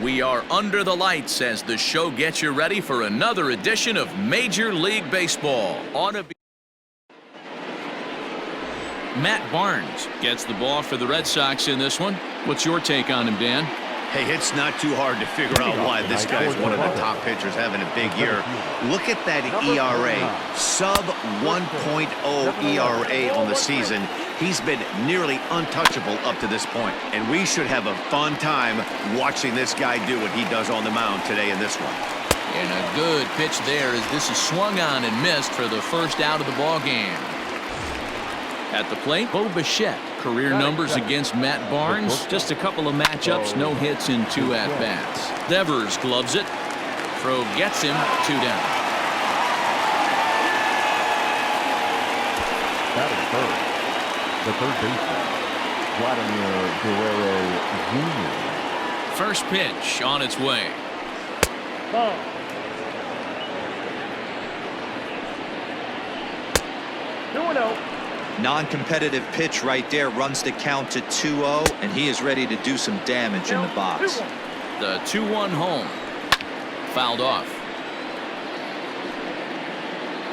We are under the lights as the show gets you ready for another edition of Major League Baseball. Matt Barnes gets the ball for the Red Sox in this one. What's your take on him, Dan? Hey, it's not too hard to figure out why this guy's one of the top pitchers having a big year. Look at that ERA, sub 1.0 ERA on the season. He's been nearly untouchable up to this point. And we should have a fun time watching this guy do what he does on the mound today in this one. And a good pitch there as this is swung on and missed for the first out of the ball game. At the plate, Bo Bichette. Career numbers against Matt Barnes. Just a couple of matchups, no hits in 2 at-bats. Devers gloves it. Throw gets him, 2 down. Batting third, the third baseman, Vladimir Guerrero Jr. First pitch on its way. Ball. 2-0. Non-competitive pitch right there, runs the count to 2-0, and he is ready to do some damage in the box. The 2-1 home. Fouled off.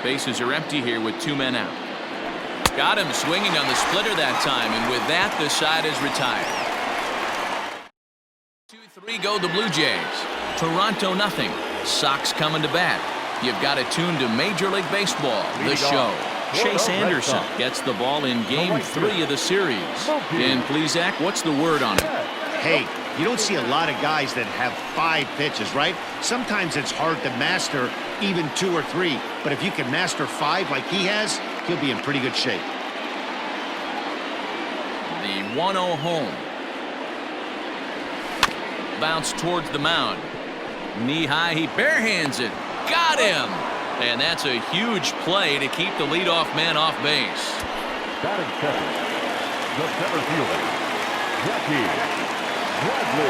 Bases are empty here with 2 men out. Got him swinging on the splitter that time, and with that, the side is retired. 2-3 go the Blue Jays. Toronto nothing. Sox coming to bat. You've got it tuned to Major League Baseball, the show. Chase Anderson gets the ball in Game 3 of the series. And please, Zach, what's the word on it? Hey, you don't see a lot of guys that have 5 pitches, right? Sometimes it's hard to master even 2 or 3. But if you can master 5 like he has, he'll be in pretty good shape. The 1-0 home. Bounce towards the mound. Knee high, he barehands it. Got him! And that's a huge play to keep the leadoff man off base. Batting second, the center fielder, Jackie Bradley.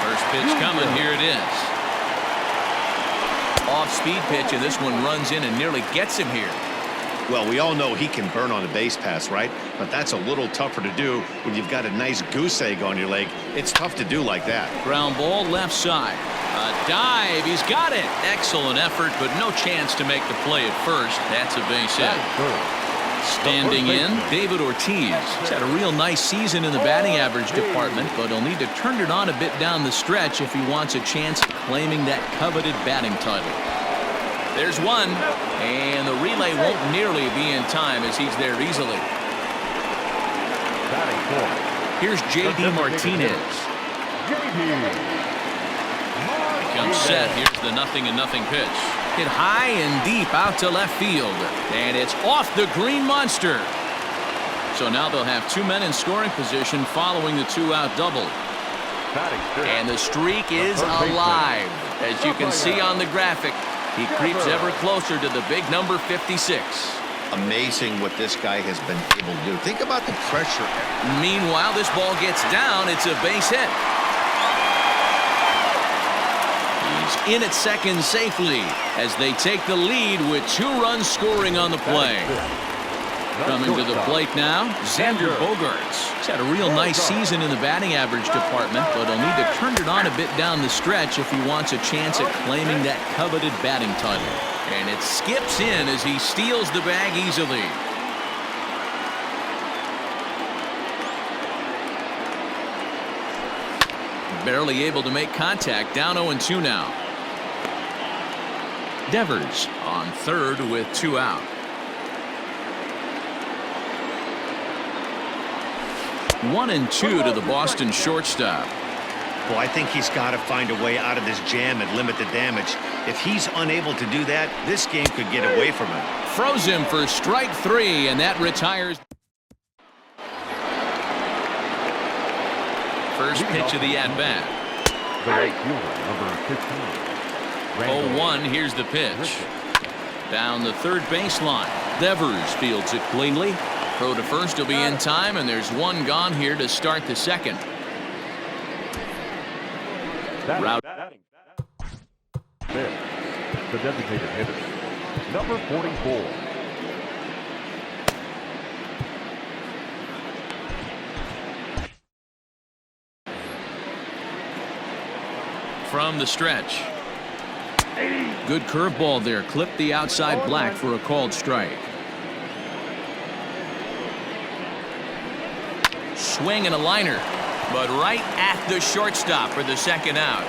First pitch coming, here it is. Off-speed pitch, and this one runs in and nearly gets him here. Well, we all know he can burn on a base pass, right? But that's a little tougher to do when you've got a nice goose egg on your leg. It's tough to do like that. Ground ball left side. A dive. He's got it. Excellent effort, but no chance to make the play at first. That's a base hit. Standing in, David Ortiz. He's had a real nice season in the batting average department, but he'll need to turn it on a bit down the stretch if he wants a chance at claiming that coveted batting title. There's one, and the relay won't nearly be in time as he's there easily. Here's J.D. Martinez. Comes set. Here's the 0-0 pitch. Hit high and deep out to left field, and it's off the green monster. So now they'll have 2 men in scoring position following the 2-out double. And the streak is alive. As you can see on the graphic, he creeps ever closer to the big number 56. Amazing what this guy has been able to do. Think about the pressure. Meanwhile, this ball gets down. It's a base hit. He's in at second safely as they take the lead with 2 runs scoring on the play. Coming to the plate now, Xander Bogaerts. He's had a real nice season in the batting average department, but he'll need to turn it on a bit down the stretch if he wants a chance at claiming that coveted batting title. And it skips in as he steals the bag easily. Barely able to make contact, down 0-2 now. Devers on third with 2 out. 1-2 to the Boston shortstop. Well, I think he's got to find a way out of this jam and limit the damage. If he's unable to do that, this game could get away from him. Froze him for strike 3, and that retires. First pitch of the at-bat. 0-1, here's the pitch. Down the third baseline. Devers fields it cleanly. Throw to first will be in time, and there's 1 gone here to start the second. Route. The designated hitter, number 44. from the stretch. Good curveball there. Clipped the outside black for a called strike. Swing and a liner, but right at the shortstop for the second out.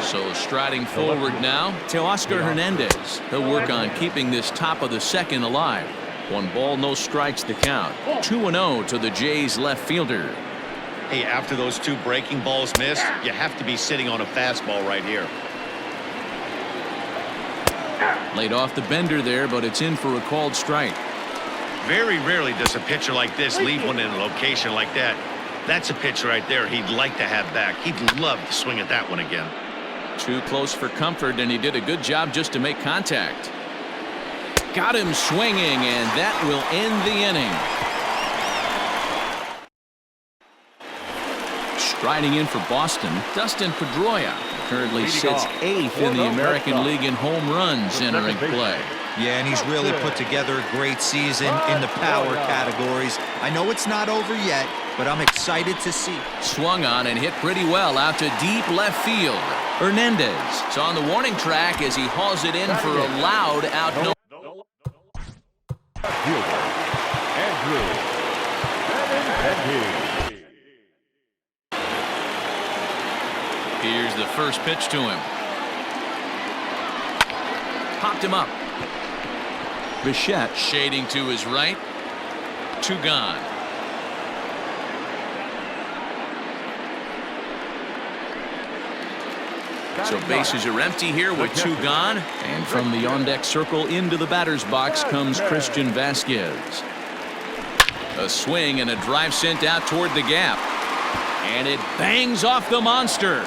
So striding forward now to Oscar Hernandez. He'll work on keeping this top of the second alive. 1 ball, no strikes to count. 2-0 to the Jays left fielder. Hey, after those 2 breaking balls missed, you have to be sitting on a fastball right here. Laid off the bender there, but it's in for a called strike. Very rarely does a pitcher like this leave one in a location like that. That's a pitch right there he'd like to have back. He'd love to swing at that one again. Too close for comfort, and he did a good job just to make contact. Got him swinging, and that will end the inning. Striding in for Boston, Dustin Pedroia currently sits 8th in the American League in home runs entering play. Yeah, and he's really put together a great season in the power categories. I know it's not over yet, but I'm excited to see. Swung on and hit pretty well out to deep left field. Hernandez is on the warning track as he hauls it in for a loud out. Here's the first pitch to him. Popped him up. Bichette shading to his right. 2 gone. So bases are empty here with 2 gone. And from the on-deck circle into the batter's box comes Christian Vasquez. A swing and a drive sent out toward the gap. And it bangs off the monster.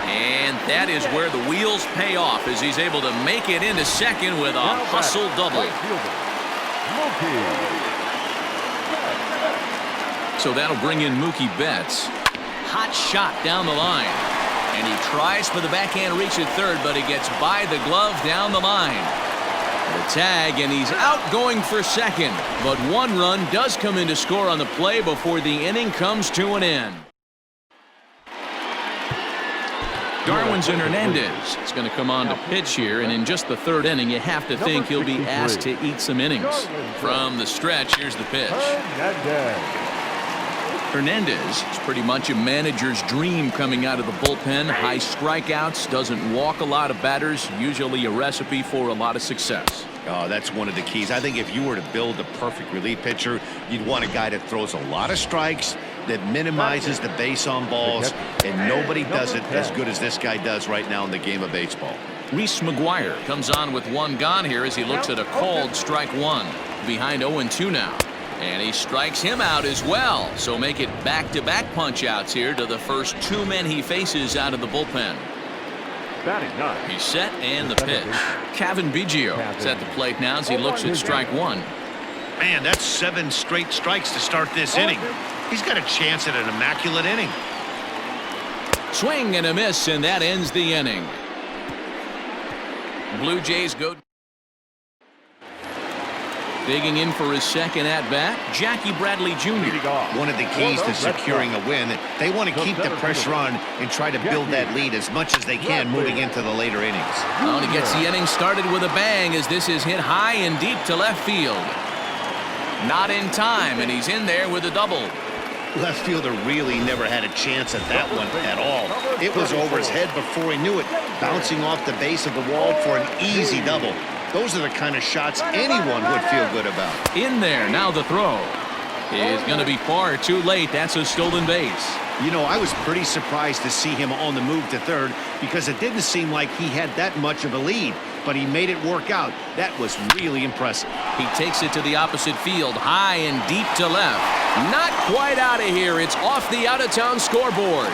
And that is where the wheels pay off as he's able to make it into second with a hustle double. So that'll bring in Mookie Betts. Hot shot down the line. And he tries for the backhand reach at third, but he gets by the glove down the line. The tag, and he's out going for second. But 1 run does come in to score on the play before the inning comes to an end. Darwinson Hernandez is going to come on to pitch here, and in just the 3rd inning, you have to think he'll be asked to eat some innings. From the stretch, here's the pitch. Hernandez is pretty much a manager's dream coming out of the bullpen. High strikeouts, doesn't walk a lot of batters, usually a recipe for a lot of success. Oh, that's one of the keys. I think if you were to build a perfect relief pitcher, you'd want a guy that throws a lot of strikes, that minimizes the base on balls, and nobody does it as good as this guy does right now in the game of baseball. Reese McGuire comes on with 1 gone here as he looks at a called strike 1. Behind 0-2 now. And he strikes him out as well. So make it back-to-back punch-outs here to the first 2 men he faces out of the bullpen. He's set, and the pitch. Kevin Biggio is at the plate now as he looks at strike 1. Man, that's 7 straight strikes to start this inning. He's got a chance at an immaculate inning. Swing and a miss, and that ends the inning. Blue Jays go. Digging in for his second at-bat, Jackie Bradley Jr. One of the keys to securing a win, they want to keep the pressure on and try to build that lead as much as they can moving into the later innings. Well, he gets the inning started with a bang as this is hit high and deep to left field. Not in time, and he's in there with a double. Left fielder really never had a chance at that one at all. It was over his head before he knew it, bouncing off the base of the wall for an easy double. Those are the kind of shots anyone would feel good about. In there, now the throw is going to be far too late. That's a stolen base. You know, I was pretty surprised to see him on the move to third because it didn't seem like he had that much of a lead, but he made it work out. That was really impressive. He takes it to the opposite field, high and deep to left. Not quite out of here. It's off the out-of-town scoreboard.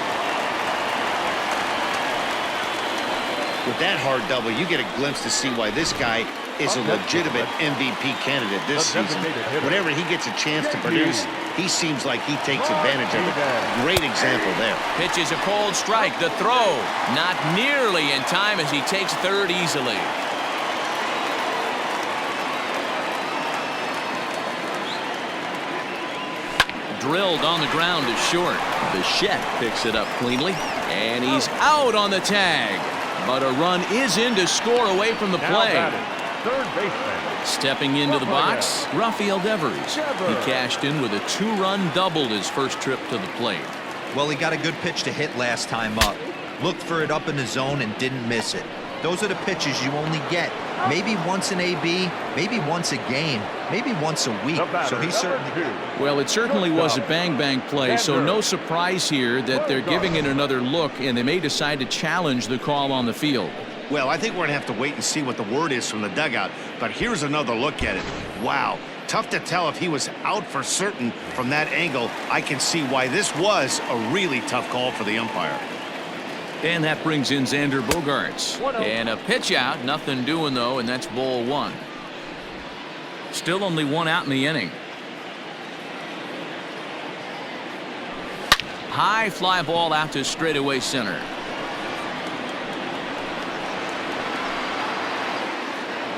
With that hard double, you get a glimpse to see why this guy is a legitimate MVP candidate this season. Whenever he gets a chance to produce, he seems like he takes advantage of it. Great example there. Pitch is a cold strike. The throw not nearly in time as he takes third easily. Drilled on the ground is short. Bichette picks it up cleanly, and he's out on the tag. But a run is in to score away from the play. Third baseman. Stepping into the box, Rafael Devers. He cashed in with a 2-run double his first trip to the plate. Well, he got a good pitch to hit last time up. Looked for it up in the zone and didn't miss it. Those are the pitches you only get. Maybe once an AB, maybe once a game, maybe once a week. So he certainly... Well, it certainly was a bang-bang play, so no surprise here that they're giving it another look, and they may decide to challenge the call on the field. Well, I think we're going to have to wait and see what the word is from the dugout. But here's another look at it. Wow. Tough to tell if he was out for certain from that angle. I can see why this was a really tough call for the umpire. And that brings in Xander Bogaerts. And a pitch out. Nothing doing, though, and that's ball 1. Still only 1 out in the inning. High fly ball out to straightaway center.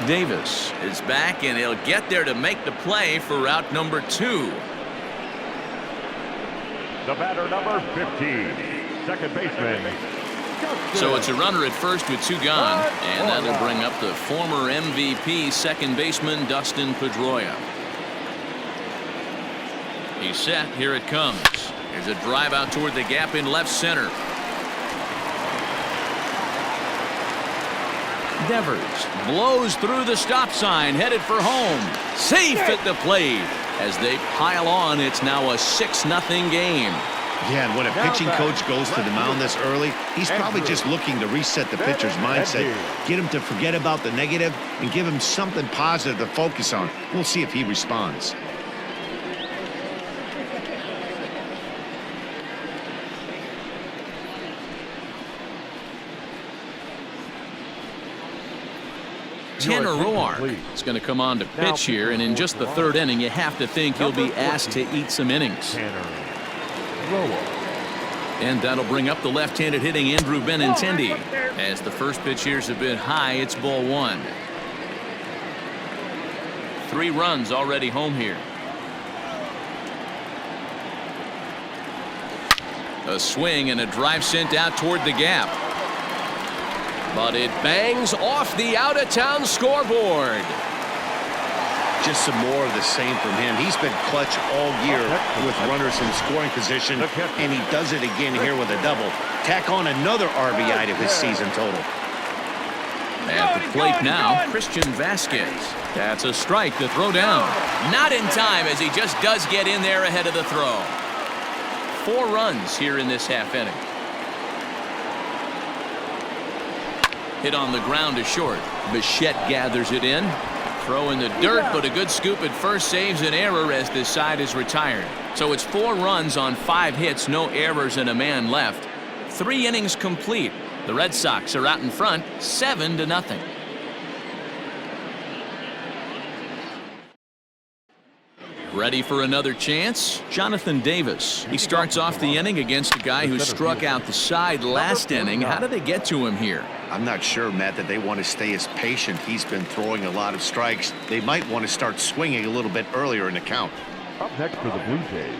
Davis is back, and he'll get there to make the play for route number 2. The batter, number 15, second baseman. So it's a runner at first with 2 gone, and that'll bring up the former MVP second baseman Dustin Pedroia. He's set. Here it comes. There's a drive out toward the gap in left center. Devers blows through the stop sign, headed for home. Safe at the plate. As they pile on, it's now a 6-0 game. Yeah, and when a pitching coach goes to the mound this early, he's probably just looking to reset the pitcher's mindset, get him to forget about the negative, and give him something positive to focus on. We'll see if he responds. Tanner Roark is going to come on to pitch here, and in just the 3rd inning, you have to think he'll be asked to eat some innings. And that'll bring up the left-handed hitting Andrew Benintendi. As the first pitch here's a bit high, it's ball 1. 3 runs already home here. A swing and a drive sent out toward the gap. But it bangs off the out-of-town scoreboard. Just some more of the same from him. He's been clutch all year with runners in scoring position, and he does it again here with a double. Tack on another RBI to his season total. At the plate now, Christian Vasquez. That's a strike to throw down. Not in time, as he just does get in there ahead of the throw. 4 runs here in this half inning. Hit on the ground to short. Bichette gathers it in. Throw in the dirt, but a good scoop at first saves an error as this side is retired. So it's 4 runs on 5 hits, no errors, and a man left. 3 innings complete. The Red Sox are out in front, 7-0. Ready for another chance? Jonathan Davis. He starts off the inning against a guy who struck out the side last inning. How do they get to him here? I'm not sure, Matt, that they want to stay as patient. He's been throwing a lot of strikes. They might want to start swinging a little bit earlier in the count. Up next for the Blue Jays,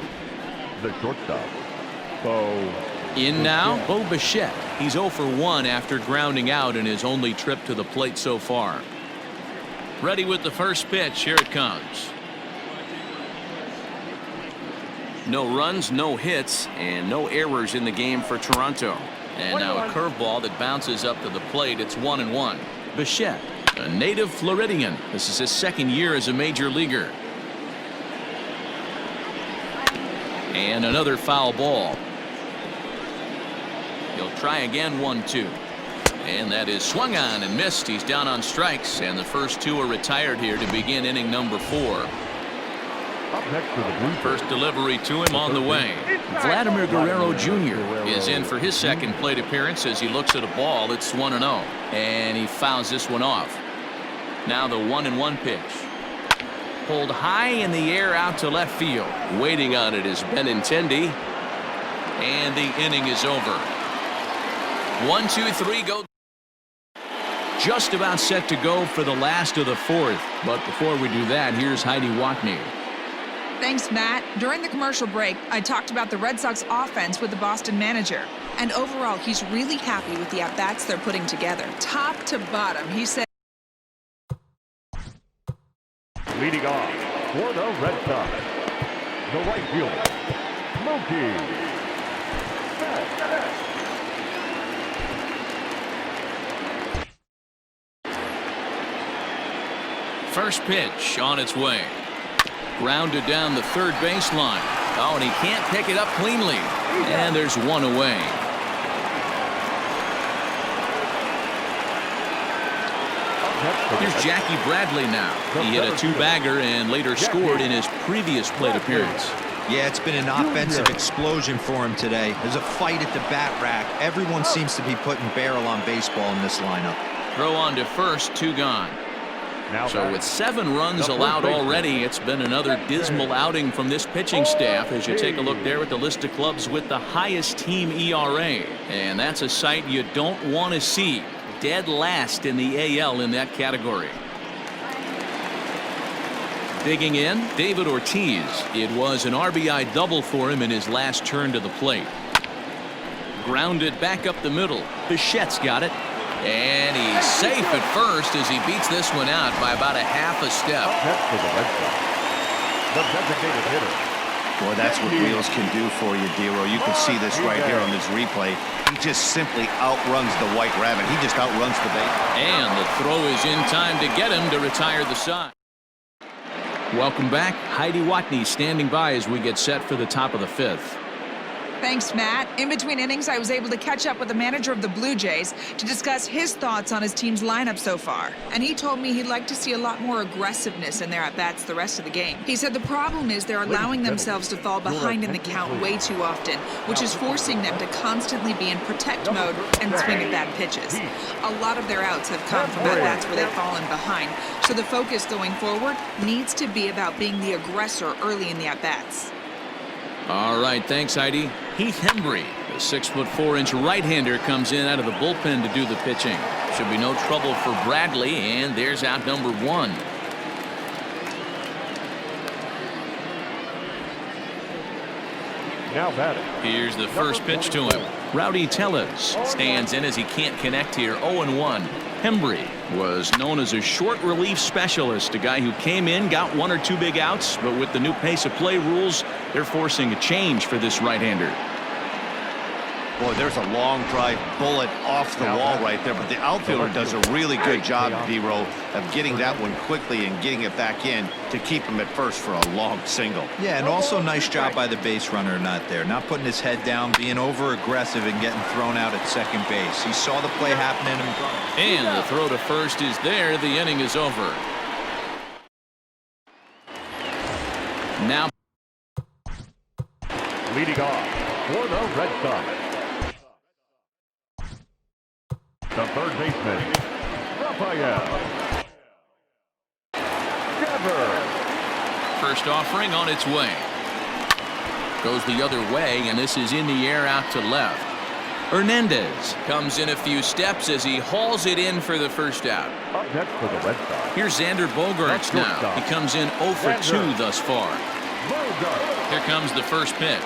the shortstop, Bo. In now, Bo Bichette. He's 0 for 1 after grounding out in his only trip to the plate so far. Ready with the first pitch. Here it comes. No runs, no hits, and no errors in the game for Toronto. And now a curveball that bounces up to the plate. It's 1-1. Bichette, a native Floridian. This is his 2nd year as a major leaguer. And another foul ball. He'll try again, 1-2. And that is swung on and missed. He's down on strikes, and the first 2 are retired here to begin inning number 4. Up next for the Blue Jays. First delivery to him on the way. Vladimir Guerrero Jr. is in for his 2nd plate appearance as he looks at a ball. It's 1-0. And he fouls this one off. Now the 1-1 pitch. Pulled high in the air out to left field. Waiting on it is Benintendi. And the inning is over. 1, 2, 3, go. Just about set to go for the last of the 4th. But before we do that, here's Heidi Watney. Thanks, Matt. During the commercial break, I talked about the Red Sox offense with the Boston manager. And overall, he's really happy with the at-bats they're putting together. Top to bottom, he said. Leading off for the Red Sox, the right fielder, Mookie. First pitch on its way. Grounded down the third baseline. Oh, and he can't pick it up cleanly. And there's one away. Here's Jackie Bradley now. He hit a two-bagger and later scored in his previous plate appearance. Yeah, it's been an offensive explosion for him today. There's a fight at the bat rack. Everyone seems to be putting barrel on baseball in this lineup. Throw on to first, 2 gone. So with 7 runs allowed already, it's been another dismal outing from this pitching staff as you take a look there at the list of clubs with the highest team ERA. And that's a sight you don't want to see. Dead last in the AL in that category. Digging in, David Ortiz. It was an RBI double for him in his last turn to the plate. Grounded back up the middle. Bichette's got it. And he's safe at first as he beats this one out by about a half a step. That's for the Red Sox, the designated hitter. Boy, that's what wheels can do for you, Dero. You can see this right here on this replay. He just simply outruns the White Rabbit. He just outruns the base. And the throw is in time to get him to retire the side. Welcome back. Heidi Watney standing by as we get set for the top of the 5th. Thanks, Matt. In between innings, I was able to catch up with the manager of the Blue Jays to discuss his thoughts on his team's lineup so far. And he told me he'd like to see a lot more aggressiveness in their at-bats the rest of the game. He said the problem is they're allowing themselves to fall behind in the count way too often, which is forcing them to constantly be in protect mode and swing at bad pitches. A lot of their outs have come from at-bats where they've fallen behind, so the focus going forward needs to be about being the aggressor early in the at-bats. All right, thanks, Heidi. Heath Hembry, the 6'4" right-hander, comes in out of the bullpen to do the pitching. Should be no trouble for Bradley, and there's out number 1. Now batting. Here's the first pitch to him. Rowdy Tellez stands in as he can't connect here. 0-1. Hembry was known as a short relief specialist, a guy who came in, got 1 or 2 big outs, but with the new pace of play rules, they're forcing a change for this right-hander. Boy, there's a long drive bullet off the wall right there, but the outfielder does a really good job, Dero, of getting that one quickly and getting it back in to keep him at first for a long single. Yeah, and also nice job by the base runner not there, not putting his head down, being over aggressive and getting thrown out at second base. He saw the play happening in front of him. And the throw to first is there. The inning is over. Now Leading off for the Red Sox, the third baseman, Rafael Devers. first offering on its way. Goes the other way, and this is in the air out to left. Hernandez comes in a few steps as he hauls it in for the first out. Up next for the Red Sox, Here's Xander Bogaerts now. He comes in 0 for 2 thus far. Bogaerts. Here comes the first pitch.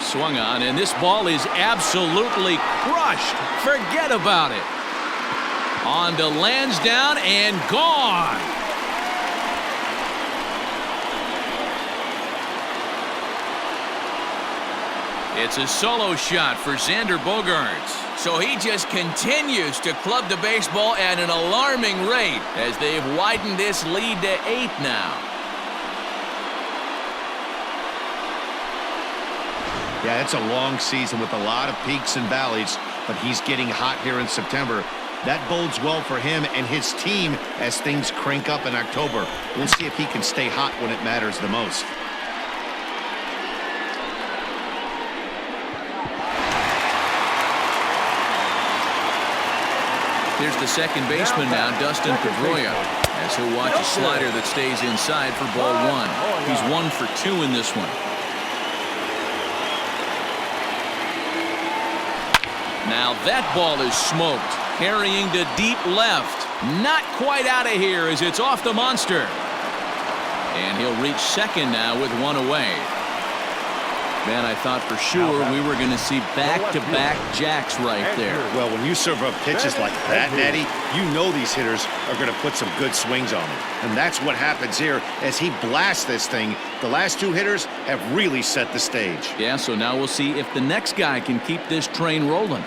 Swung on, and this ball is absolutely crushed. Forget about it. On to Lansdowne and gone. It's a solo shot for Xander Bogaerts. So he just continues to club the baseball at an alarming rate as they've widened this lead to 8 now. Yeah, it's a long season with a lot of peaks and valleys, but he's getting hot here in September. That bodes well for him and his team as things crank up in October. We'll see if he can stay hot when it matters the most. Here's the second baseman now, Dustin Pedroia, as he'll watch a slider that stays inside for ball 1. He's 1 for 2 in this one. Now that ball is smoked, carrying to deep left. Not quite out of here as it's off the monster. And he'll reach second now with one away. Man, I thought for sure we were going to see back-to-back jacks right there. Well, when you serve up pitches like that, Natty, you know these hitters are going to put some good swings on them. And that's what happens here as he blasts this thing. The last two hitters have really set the stage. Yeah, so now we'll see if the next guy can keep this train rolling.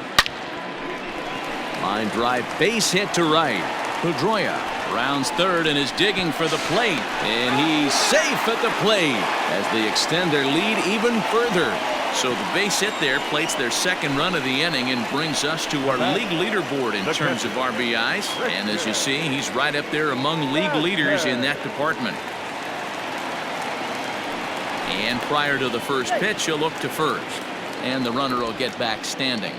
Line drive, base hit to right. Pedroia rounds third and is digging for the plate. And he's safe at the plate as they extend their lead even further. So the base hit there plates their second run of the inning and brings us to our league leaderboard in terms of RBIs. And as you see, he's right up there among league leaders in that department. And prior to the first pitch, he'll look to first. And the runner will get back standing.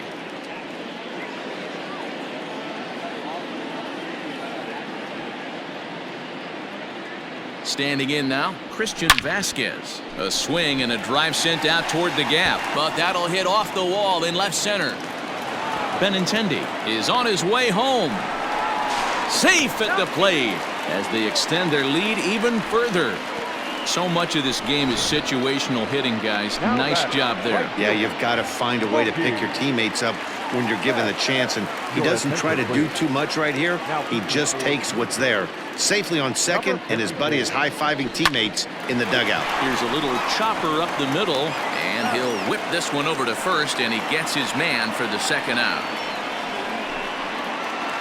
Standing in now, Christian Vasquez. A swing and a drive sent out toward the gap, but that'll hit off the wall in left center. Benintendi is on his way home. Safe at the plate as they extend their lead even further. So much of this game is situational hitting, guys. Nice job there. Yeah, you've got to find a way to pick your teammates up when you're given the chance, and he doesn't try to do too much right here. He just takes what's there. Safely on second, and his buddy is high-fiving teammates in the dugout. Here's a little chopper up the middle, and he'll whip this one over to first, and he gets his man for the second out.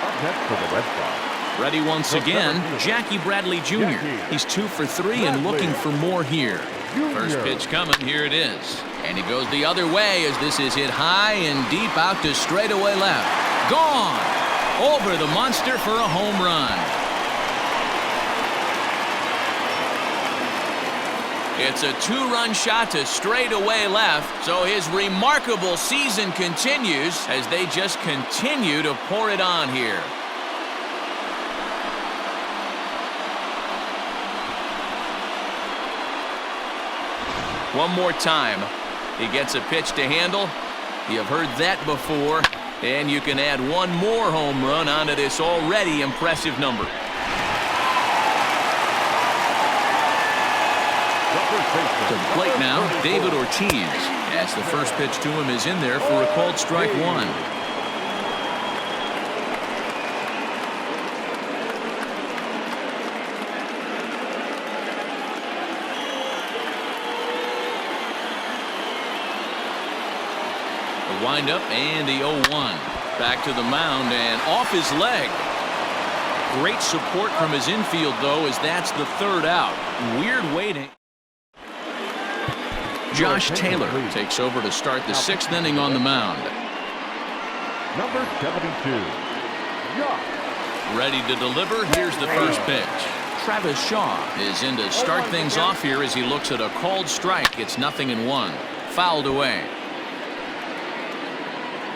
Up next for the Red Sox. Ready once again, Jackie Bradley Jr. He's 2 for 3 and looking for more here. First pitch coming, here it is. And he goes the other way as this is hit high and deep out to straightaway left. Gone! Over the monster for a home run. It's a 2-run shot to straightaway left, so his remarkable season continues as they just continue to pour it on here. One more time. He gets a pitch to handle. You've heard that before, and you can add one more home run onto this already impressive number. To the plate now, David Ortiz, as the first pitch to him is in there for a called strike one. The windup and the 0-1. Back to the mound and off his leg. Great support from his infield, though, as that's the third out. Weird waiting. Josh Taylor takes over to start the 6th inning on the mound. Number 72. Ready to deliver. Here's the first pitch. Travis Shaw is in to start things off here as he looks at a called strike. It's 0-1. Fouled away.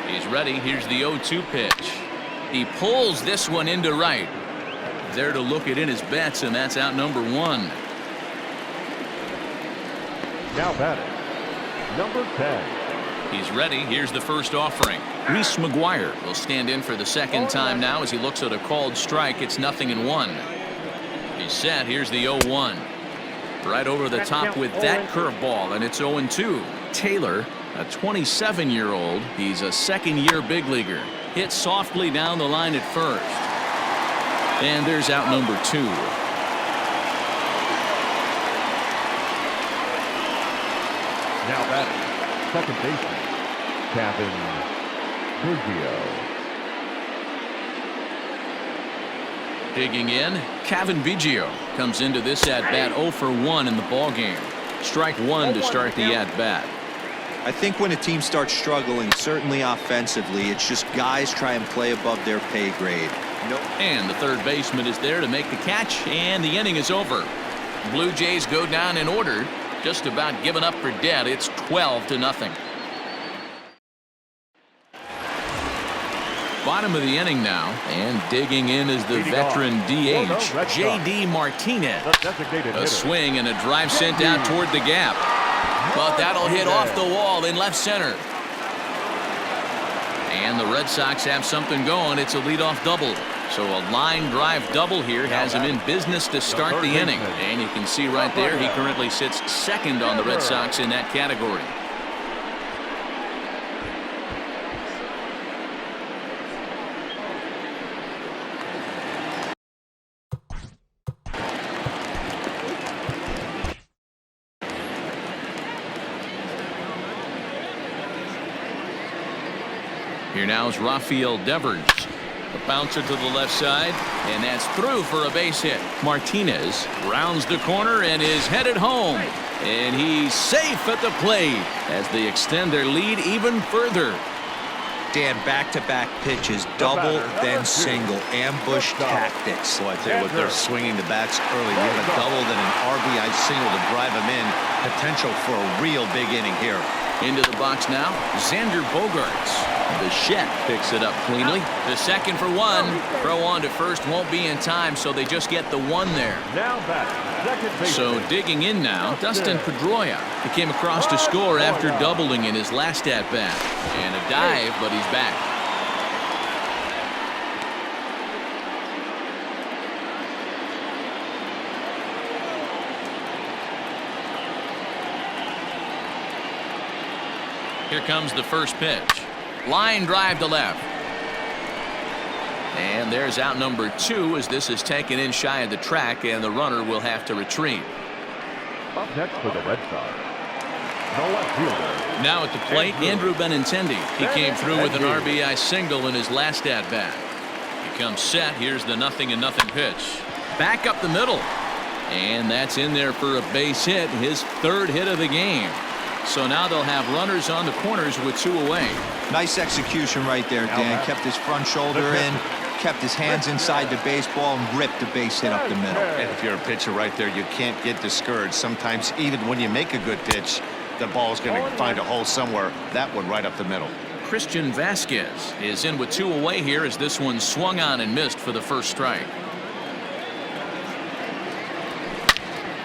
He's ready. Here's the 0-2 pitch. He pulls this one into right. There to look it in his bets, and that's out number 1. Now batting, number 10. He's ready. Here's the first offering. Reese McGuire will stand in for the second time now as he looks at a called strike. It's 0-1. He's set. Here's the 0-1. Right over the top with that curveball, and it's 0-2. Taylor, a 27-year-old. He's a second-year big leaguer. Hit softly down the line at first. And there's out number 2. Now batting, second baseman, Kevin Biggio. Digging in, Kevin Biggio comes into this at-bat 0 for 1 in the ballgame. Strike 1 to start the at-bat. I think when a team starts struggling, certainly offensively, it's just guys try and play above their pay grade. And the third baseman is there to make the catch, and the inning is over. Blue Jays go down in order. Just about given up for dead. It's 12-0. Bottom of the inning now, and digging in is the veteran DH, J.D. Martinez. A swing and a drive sent out toward the gap. But that'll hit off the wall in left center. And the Red Sox have something going. It's a leadoff double. So a line drive double here has him in business to start the inning. And you can see right there he currently sits second on the Red Sox in that category. Here now is Rafael Devers. A bouncer to the left side, and that's through for a base hit. Martinez rounds the corner and is headed home. And he's safe at the plate as they extend their lead even further. Dan, back-to-back pitches, double, then single, ambush tactics. Well, I tell you what, they're swinging the bats early. You have a double, then an RBI single to drive them in. Potential for a real big inning here. Into the box now, Xander Bogaerts. Bichette picks it up cleanly. The second for one. Throw on to first won't be in time, so they just get the one there. Now back, second base. So digging in now, Dustin Pedroia. He came across to score after doubling in his last at-bat. And a dive, but he's back. Here comes the first pitch. Line drive to left. And there's out number 2 as this is taken in shy of the track, and the runner will have to retreat. Up next for the Red Sox, the left fielder. Now at the plate, Andrew Benintendi. He came through with an RBI single in his last at-bat. He comes set. Here's the 0-0 pitch. Back up the middle. And that's in there for a base hit, his third hit of the game. So now they'll have runners on the corners with 2 away. Nice execution right there, Dan. Kept his front shoulder in, kept his hands inside the baseball, and ripped the base hit up the middle. And if you're a pitcher right there, you can't get discouraged. Sometimes even when you make a good pitch, the ball's going to find a hole somewhere. That one right up the middle. Christian Vasquez is in with 2 away here as this one swung on and missed for the first strike.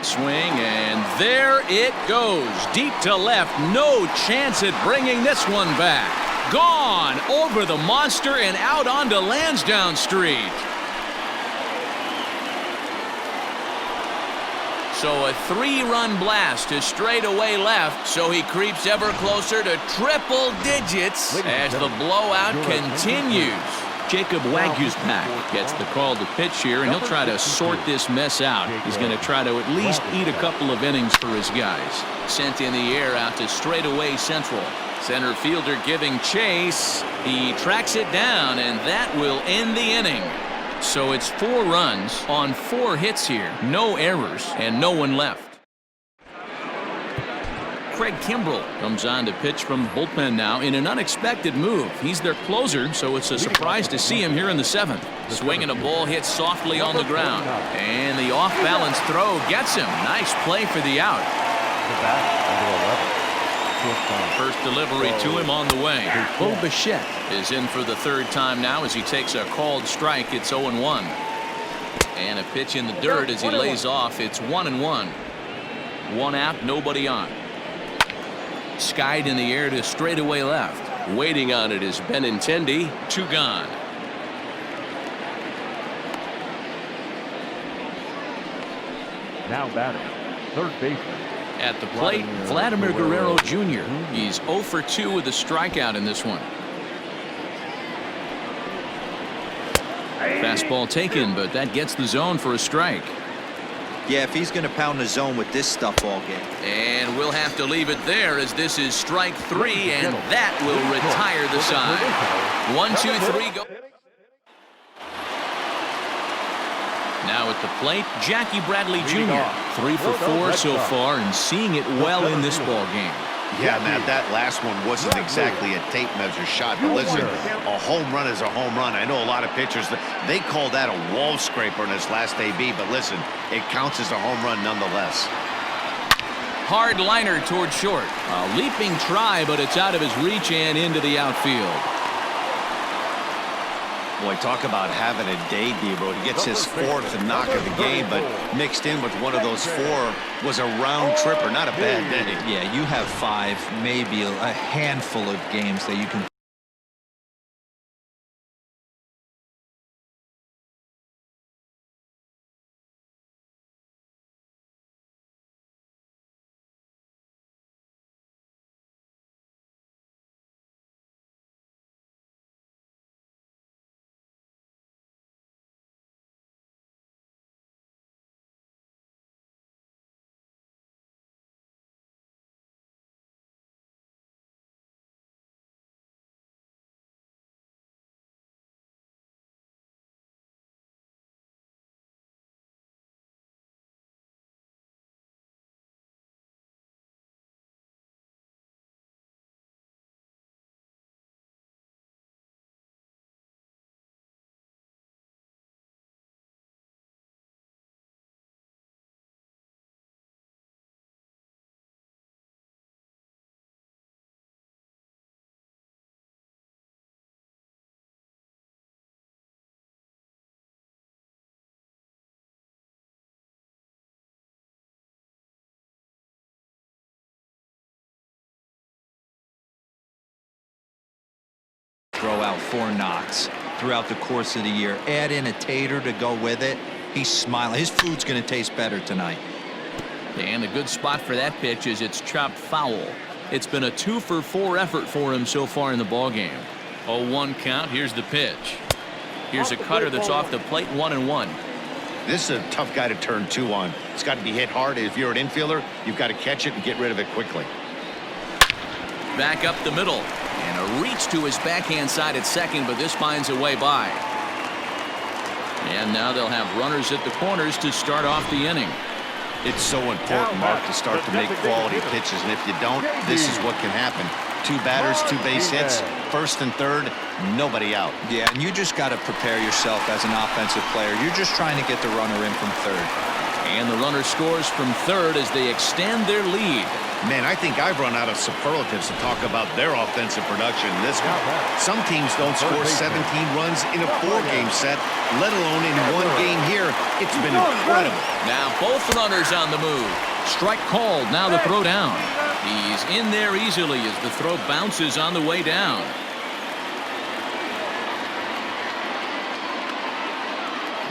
Swing, and there it goes. Deep to left. No chance at bringing this one back. Gone over the monster and out onto Lansdowne Street. So a 3-run blast to straightaway left. So he creeps ever closer to triple digits as the blowout continues. Jacob Wagyu's pack gets the call to pitch here, and he'll try to sort this mess out. He's going to try to at least eat a couple of innings for his guys. Sent in the air out to straightaway central. Center fielder giving chase. He tracks it down, and that will end the inning. So it's 4 runs on 4 hits here. No errors, and no one left. Craig Kimbrell comes on to pitch from the bullpen now in an unexpected move. He's their closer, so it's a surprise to see him here in the 7th. Swinging a ball hit softly on the ground. And the off-balance throw gets him. Nice play for the out. First delivery to him on the way. Bo Bichette is in for the 3rd time now as he takes a called strike. It's 0-1. And a pitch in the dirt as he lays off. It's 1-1. 1 out, nobody on. Skied in the air to straightaway left. Waiting on it is Benintendi. 2 gone. Now batting, third baseman. At the plate, Vladimir Guerrero Jr. He's 0 for 2 with a strikeout in this one. Fastball taken, but that gets the zone for a strike. Yeah, if he's going to pound the zone with this stuff all game. And we'll have to leave it there as this is strike 3, and that will retire the side. 1, 2, 3, go. Now at the plate, Jackie Bradley Jr. 3 for 4 so far and seeing it well in this ball game. Yeah, Matt, that last one wasn't exactly a tape measure shot, but listen, a home run is a home run. I know a lot of pitchers, they call that a wall scraper in his last AB, but listen, it counts as a home run nonetheless. Hard liner toward short. A leaping try, but it's out of his reach and into the outfield. Boy, talk about having a day, Debo. He gets his 4th knock of the game, but mixed in with one of those 4 was a round tripper. Not a bad day. Yeah, you have 5, maybe a handful of games that you can throw out 4 knocks throughout the course of the year. Add in a tater to go with it. He's smiling. His food's going to taste better tonight. And a good spot for that pitch is it's chopped foul. It's been a 2-for-4 effort for him so far in the ballgame. 0-1 count. Here's the pitch. Here's a cutter that's off the plate, 1-1. This is a tough guy to turn 2 on. It's got to be hit hard. If you're an infielder, you've got to catch it and get rid of it quickly. Back up the middle. And a reach to his backhand side at second, but this finds a way by. And now they'll have runners at the corners to start off the inning. It's so important, Mark, to start to make quality pitches, and if you don't, this is what can happen. 2 batters, 2 base hits, first and third, nobody out. Yeah, and you just got to prepare yourself as an offensive player. You're just trying to get the runner in from third. And the runner scores from third as they extend their lead. Man, I think I've run out of superlatives to talk about their offensive production in this one. Some teams don't score 17 runs in a 4-game set, let alone in 1 game here. It's been incredible. Now both runners on the move. Strike called. Now the throw down. He's in there easily as the throw bounces on the way down.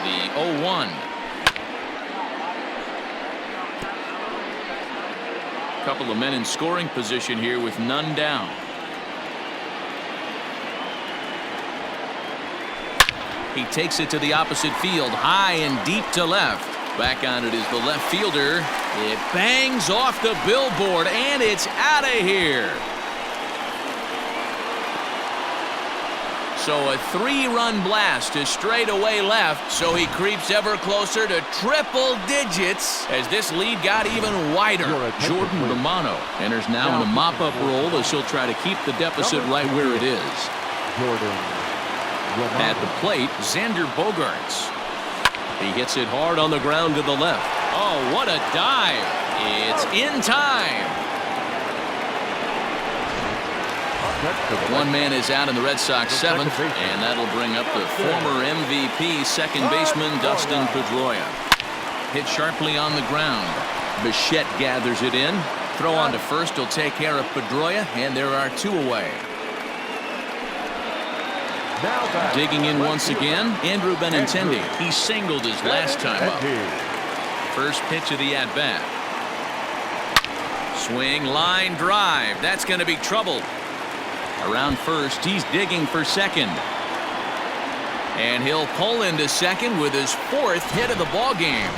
The 0-1. Couple of men in scoring position here with none down. He takes it to the opposite field, high and deep to left. Back on it is the left fielder. It bangs off the billboard, and it's out of here. So a 3-run blast to straightaway left, so he creeps ever closer to triple digits as this lead got even wider. Jordan Romano enters now in a mop-up role as he'll try to keep the deficit right where it is. At the plate, Xander Bogaerts. He hits it hard on the ground to the left. Oh, what a dive. It's in time. One man is out in the Red Sox 7th, and that'll bring up the former MVP second baseman Dustin Pedroia. Hit sharply on the ground. Bichette gathers it in. Throw on to first will take care of Pedroia, and there are 2 away. Digging in once again, Andrew Benintendi. He singled his last time up. First pitch of the at-bat. Swing, line, drive. That's going to be trouble. Around first, he's digging for second. And he'll pull into second with his 4th hit of the ball game.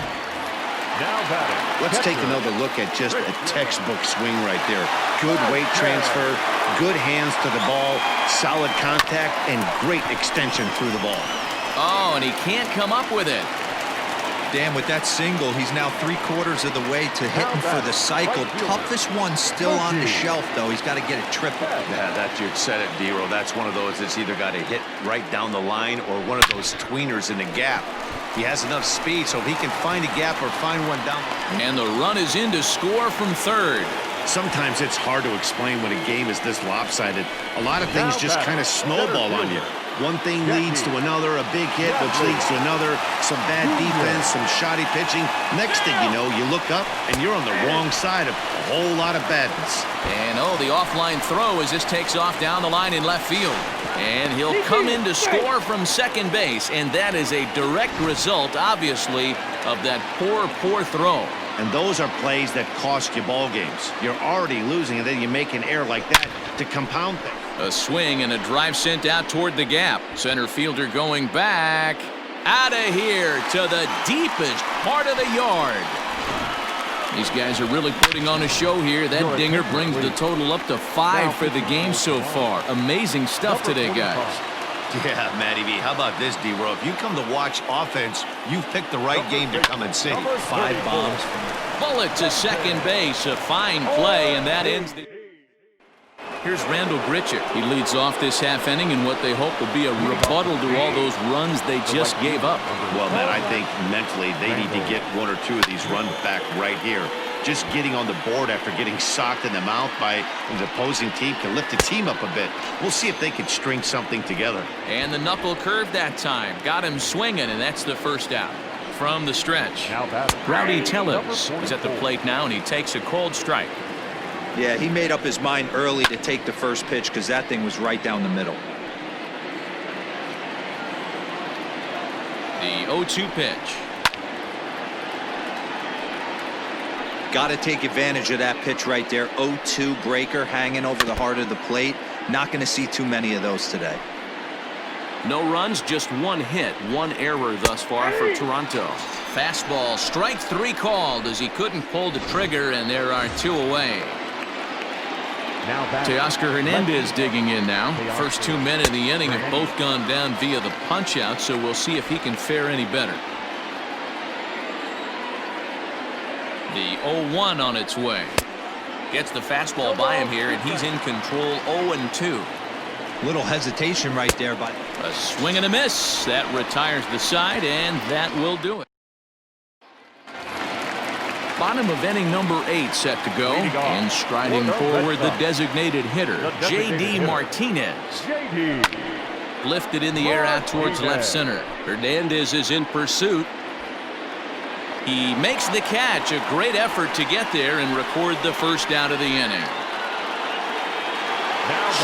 Let's take another look at just a textbook swing right there. Good weight transfer, good hands to the ball, solid contact, and great extension through the ball. Oh, and he can't come up with it. Dan, with that single, he's now 3/4 of the way to hitting for the cycle. Toughest one still on the shelf, though. He's got to get it triple. Yeah, that you said it, D-Row. That's one of those that's either got to hit right down the line or one of those tweeners in the gap. He has enough speed, so if he can find a gap or find one down. And the run is in to score from third. Sometimes it's hard to explain when a game is this lopsided. A lot of things just kind of snowball on you. One thing leads to another, a big hit, which leads to another, some bad defense, some shoddy pitching. Next thing you know, you look up and you're on the wrong side of a whole lot of badness. And oh, the offline throw as this takes off down the line in left field. And he'll come in to score from second base, and that is a direct result, obviously, of that poor throw. And those are plays that cost you ball games. You're already losing, and then you make an error like that to compound things. A swing and a drive sent out toward the gap. Center fielder going back. Out of here to the deepest part of the yard. These guys are really putting on a show here. That dinger brings the total up to 5 for the game so far. Amazing stuff today, guys. Yeah, Matty V. How about this, D-Row? If you come to watch offense, you've picked the right game to come and see. 5 bombs. Bullet to second base. A fine play, and that ends the... Here's Randall Grichuk. He leads off this half inning in what they hope will be a rebuttal to all those runs they just gave up. Well, Matt, I think mentally they need to get 1 or 2 of these runs back right here. Just getting on the board after getting socked in the mouth by an opposing team can lift the team up a bit. We'll see if they can string something together. And the knuckle curve that time. Got him swinging, and that's the first out. From the stretch, Rowdy Tellez is at the plate now, and he takes a cold strike. Yeah, he made up his mind early to take the first pitch because that thing was right down the middle. The 0-2 pitch. Got to take advantage of that pitch right there. 0-2 breaker hanging over the heart of the plate. Not going to see too many of those today. No runs, just one hit, one error thus far for Toronto. Fastball, strike 3 called as he couldn't pull the trigger, and there are 2 away. Teoscar Hernandez digging in now. First 2 men in the inning have both gone down via the punch-out, so we'll see if he can fare any better. The 0-1 on its way. Gets the fastball by him here, and he's in control. 0-2. Little hesitation right there, but A swing and a miss. That retires the side, and that will do it. Bottom of inning number 8 set to go, and striding forward the designated hitter, J.D. Martinez. Lifted in the air out towards left center. Hernandez is in pursuit. He makes the catch. A great effort to get there and record the first out of the inning.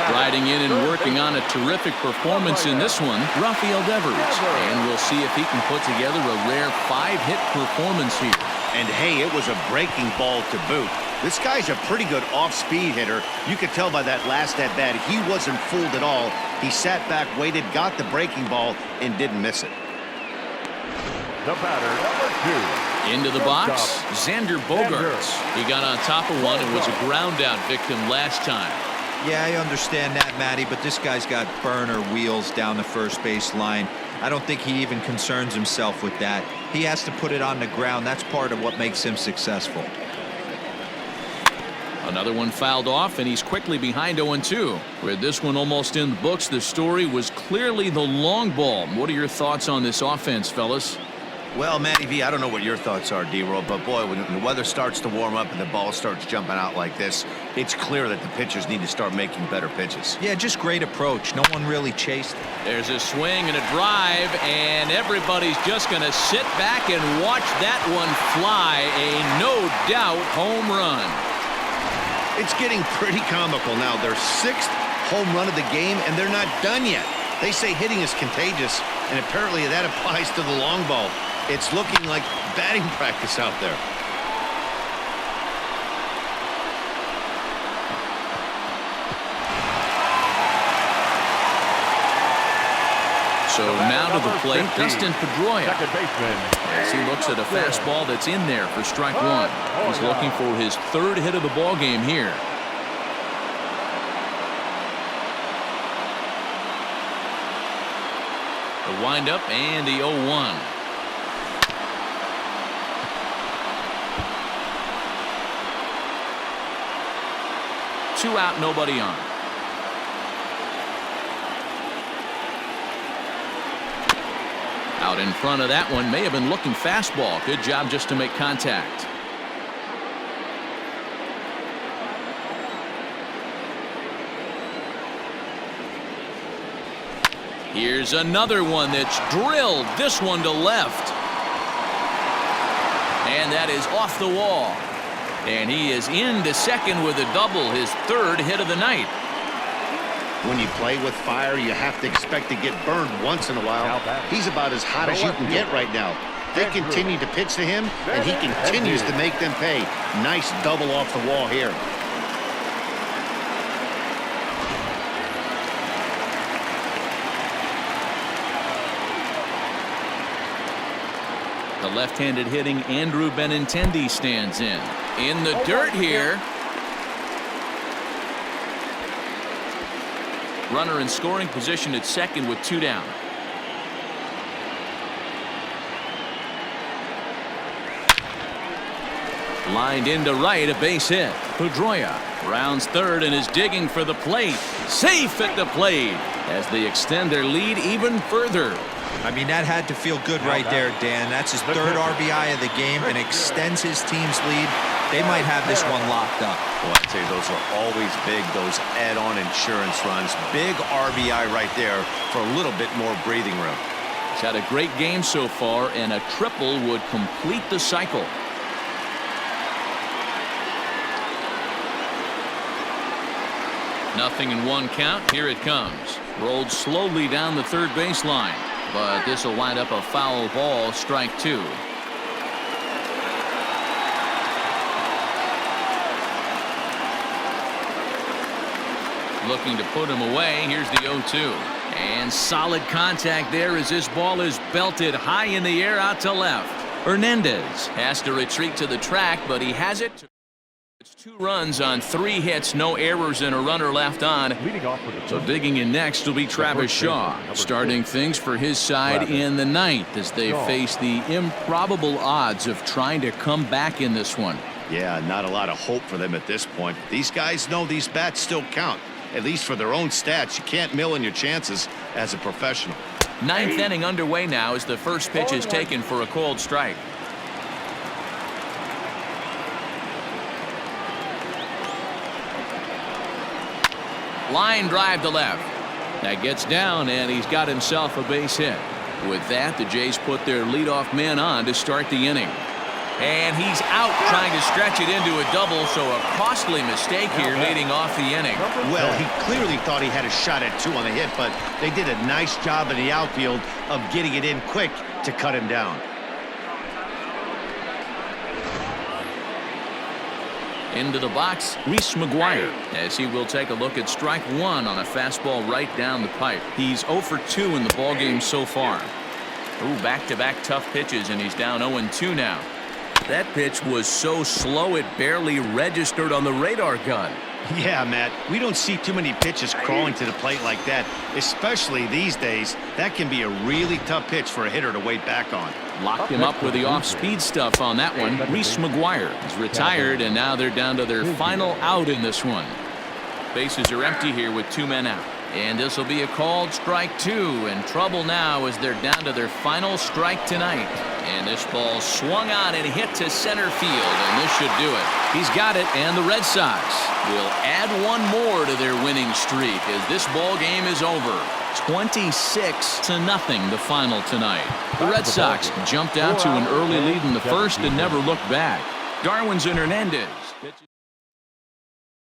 Striding in and working on a terrific performance in this one, Rafael Devers. And we'll see if he can put together a rare 5-hit performance here. And hey, it was a breaking ball to boot. This guy's a pretty good off-speed hitter. You could tell by that last at-bat he wasn't fooled at all. He sat back, waited, got the breaking ball, and didn't miss it. The batter, number 2. Into the box, Xander Bogaerts. He got on top of one and was a ground-out victim last time. yeah, I understand that, Matty, but this guy's got burner wheels down the first base line. I don't think he even concerns himself with that. He has to put it on the ground. That's part of what makes him successful. Another one fouled off, and he's quickly behind 0-2. With this one almost in the books, the story was clearly the long ball. What are your thoughts on this offense, fellas? Well, Matty V, I don't know what your thoughts are, D-Roll, but boy, when the weather starts to warm up and the ball starts jumping out like this, it's clear that the pitchers need to start making better pitches. Yeah, just great approach. No one really chased. There's a swing and a drive, and everybody's just going to sit back and watch that one fly. A no-doubt home run. It's getting pretty comical now. Their 6th home run of the game, and they're not done yet. They say hitting is contagious, and apparently that applies to the long ball. It's looking like batting practice out there. So now to the plate, Dustin Pedroia. Second baseman. As he looks at a fastball that's in there for strike 1. He's looking for his 3rd hit of the ball game here. The windup and the 0-1. Two out, nobody on. Out in front of that one, may have been looking fastball. Good job just to make contact. Here's another one that's drilled. This one to left. And that is off the wall. And he is into second with a double, his 3rd hit of the night. When you play with fire, you have to expect to get burned once in a while. He's about as hot as you can get right now. They continue to pitch to him, and he continues to make them pay. Nice double off the wall here. The left-handed hitting Andrew Benintendi stands in. In the dirt here. Runner in scoring position at second with 2 down. Lined into right, a base hit. Pedroia rounds 3rd and is digging for the plate. Safe at the plate as they extend their lead even further. I mean, that had to feel good right there, Dan. That's his 3rd RBI of the game and extends his team's lead. They might have this one locked up. Well, I'd say those are always big, those add-on insurance runs. Big RBI right there for a little bit more breathing room. He's had a great game so far, and a triple would complete the cycle. Nothing in 1 count. Here it comes. Rolled slowly down the 3rd baseline. but this will wind up a foul ball, strike 2. Looking to put him away. Here's the 0-2. And solid contact there as this ball is belted high in the air out to left. Hernandez has to retreat to the track, but he has it. It's 2 runs on 3 hits, no errors, and a runner left on. So digging in next will be Travis Shaw, starting things for his side in the 9th as they face the improbable odds of trying to come back in this one. Yeah, not a lot of hope for them at this point. These guys know these bats still count, at least for their own stats. You can't mill in your chances as a professional. 9th inning underway now as the first pitch is taken for a called strike. Line drive to left. That gets down, and he's got himself a base hit. With that, the Jays put their leadoff man on to start the inning. And he's out trying to stretch it into a double, so a costly mistake here leading off the inning. Well, he clearly thought he had a shot at 2 on the hit, but they did a nice job in the outfield of getting it in quick to cut him down. Into the box, Reese McGuire, as he will take a look at strike 1 on a fastball right down the pipe. He's 0 for 2 in the ballgame so far. Ooh, back-to-back tough pitches, and he's down 0-2 now. That pitch was so slow it barely registered on the radar gun. Yeah, Matt, we don't see too many pitches crawling to the plate like that, especially these days. That can be a really tough pitch for a hitter to wait back on. Locked him up with the off-speed stuff on that one. Reese McGuire is retired, and now they're down to their final out in this one. Bases are empty here with 2 men out. And this will be a called strike 2, and trouble now as they're down to their final strike tonight. And this ball swung on and hit to center field, and this should do it. He's got it, and the Red Sox will add 1 more to their winning streak as this ball game is over. 26-0 the final tonight. The Red Sox jumped out to an early lead in the first and never looked back. Darwin's and Hernandez.